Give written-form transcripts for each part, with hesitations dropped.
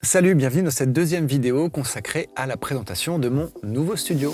Salut, bienvenue dans cette deuxième vidéo consacrée à la présentation de mon nouveau studio.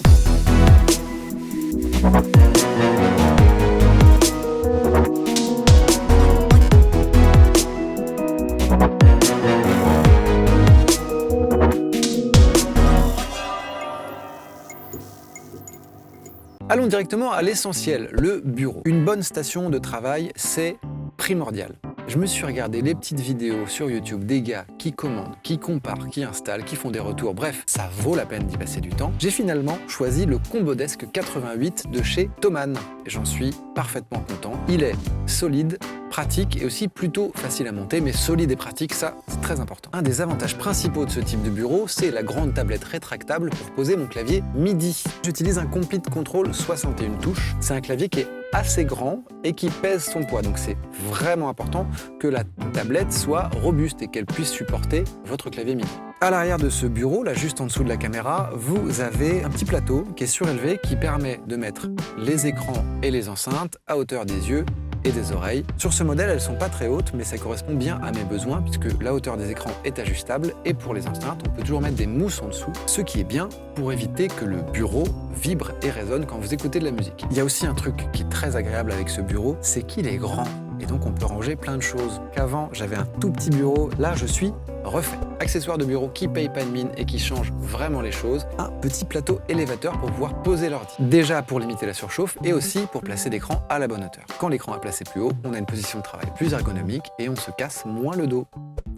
Allons directement à l'essentiel, le bureau. Une bonne station de travail, c'est primordial. Je me suis regardé les petites vidéos sur YouTube des gars qui commandent, qui comparent, qui installent, qui font des retours, bref, ça vaut la peine d'y passer du temps. J'ai finalement choisi le Combodesk 88 de chez Thomann et j'en suis parfaitement content. Il est solide, pratique et aussi plutôt facile à monter, mais solide et pratique, ça, c'est très important. Un des avantages principaux de ce type de bureau, c'est la grande tablette rétractable pour poser mon clavier MIDI. J'utilise un Complete Control 61 touches. C'est un clavier qui est assez grand et qui pèse son poids, donc c'est vraiment important que la tablette soit robuste et qu'elle puisse supporter votre clavier MIDI. À l'arrière de ce bureau, là juste en dessous de la caméra, vous avez un petit plateau qui est surélevé qui permet de mettre les écrans et les enceintes à hauteur des yeux et des oreilles. Sur ce modèle, elles sont pas très hautes, mais ça correspond bien à mes besoins puisque la hauteur des écrans est ajustable et pour les enceintes, on peut toujours mettre des mousses en dessous, ce qui est bien pour éviter que le bureau vibre et résonne quand vous écoutez de la musique. Il y a aussi un truc qui est très agréable avec ce bureau, c'est qu'il est grand et donc on peut ranger plein de choses. Qu'avant, j'avais un tout petit bureau, là je suis refait. Accessoire de bureau qui paye pas de mine et qui change vraiment les choses. Un petit plateau élévateur pour pouvoir poser l'ordi. Déjà pour limiter la surchauffe et aussi pour placer l'écran à la bonne hauteur. Quand l'écran est placé plus haut, on a une position de travail plus ergonomique et on se casse moins le dos.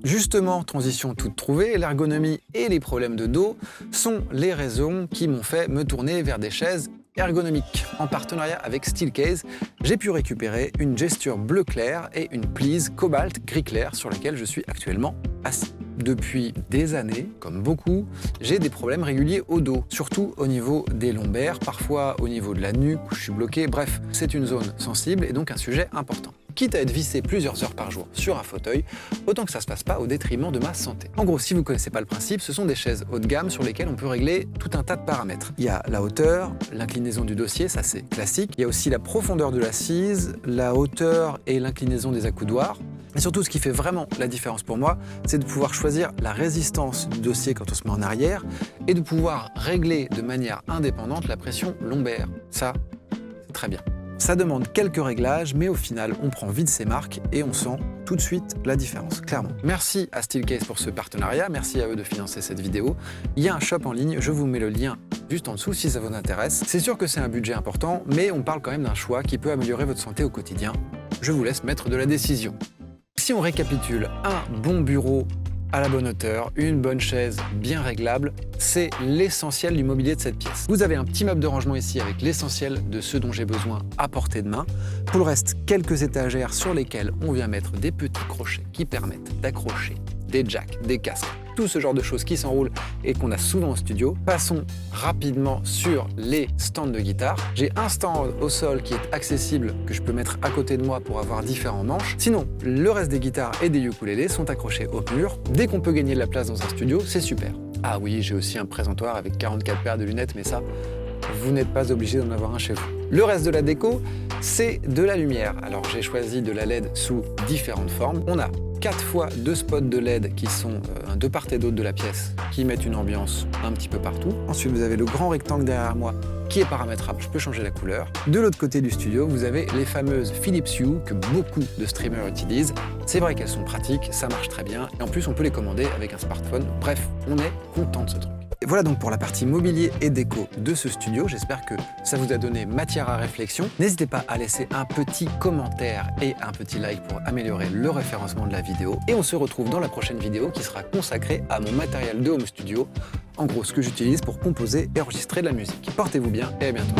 Justement, transition toute trouvée, l'ergonomie et les problèmes de dos sont les raisons qui m'ont fait me tourner vers des chaises ergonomiques. En partenariat avec Steelcase, j'ai pu récupérer une Gesture bleu clair et une Please Cobalt gris clair sur laquelle je suis actuellement assis. Depuis des années, comme beaucoup, j'ai des problèmes réguliers au dos, surtout au niveau des lombaires, parfois au niveau de la nuque où je suis bloqué. Bref, c'est une zone sensible et donc un sujet important. Quitte à être vissé plusieurs heures par jour sur un fauteuil, autant que ça ne se passe pas au détriment de ma santé. En gros, si vous ne connaissez pas le principe, ce sont des chaises haut de gamme sur lesquelles on peut régler tout un tas de paramètres. Il y a la hauteur, l'inclinaison du dossier, ça c'est classique. Il y a aussi la profondeur de l'assise, la hauteur et l'inclinaison des accoudoirs. Et surtout, ce qui fait vraiment la différence pour moi, c'est de pouvoir choisir la résistance du dossier quand on se met en arrière et de pouvoir régler de manière indépendante la pression lombaire. Ça, c'est très bien. Ça demande quelques réglages, mais au final, on prend vite ses marques et on sent tout de suite la différence, clairement. Merci à Steelcase pour ce partenariat, merci à eux de financer cette vidéo. Il y a un shop en ligne, je vous mets le lien juste en dessous si ça vous intéresse. C'est sûr que c'est un budget important, mais on parle quand même d'un choix qui peut améliorer votre santé au quotidien. Je vous laisse mettre de la décision. Si on récapitule, un bon bureau à la bonne hauteur, une bonne chaise bien réglable, c'est l'essentiel du mobilier de cette pièce. Vous avez un petit meuble de rangement ici avec l'essentiel de ce dont j'ai besoin à portée de main. Pour le reste, quelques étagères sur lesquelles on vient mettre des petits crochets qui permettent d'accrocher des jacks, des casques, tout ce genre de choses qui s'enroulent et qu'on a souvent au studio. Passons rapidement sur les stands de guitare. J'ai un stand au sol qui est accessible, que je peux mettre à côté de moi pour avoir différents manches. Sinon, le reste des guitares et des ukulélés sont accrochés au mur. Dès qu'on peut gagner de la place dans un studio, c'est super. Ah oui, j'ai aussi un présentoir avec 44 paires de lunettes, mais ça, vous n'êtes pas obligé d'en avoir un chez vous. Le reste de la déco, c'est de la lumière. Alors j'ai choisi de la LED sous différentes formes. On a 4 fois 2 spots de LED qui sont de part et d'autre de la pièce, qui mettent une ambiance un petit peu partout. Ensuite, vous avez le grand rectangle derrière moi qui est paramétrable, je peux changer la couleur. De l'autre côté du studio, vous avez les fameuses Philips Hue que beaucoup de streamers utilisent. C'est vrai qu'elles sont pratiques, ça marche très bien, et en plus on peut les commander avec un smartphone. Bref, on est content de ce truc. Et voilà donc pour la partie mobilier et déco de ce studio. J'espère que ça vous a donné matière à réflexion. N'hésitez pas à laisser un petit commentaire et un petit like pour améliorer le référencement de la vidéo. Et on se retrouve dans la prochaine vidéo qui sera consacrée à mon matériel de home studio. En gros, ce que j'utilise pour composer et enregistrer de la musique. Portez-vous bien et à bientôt.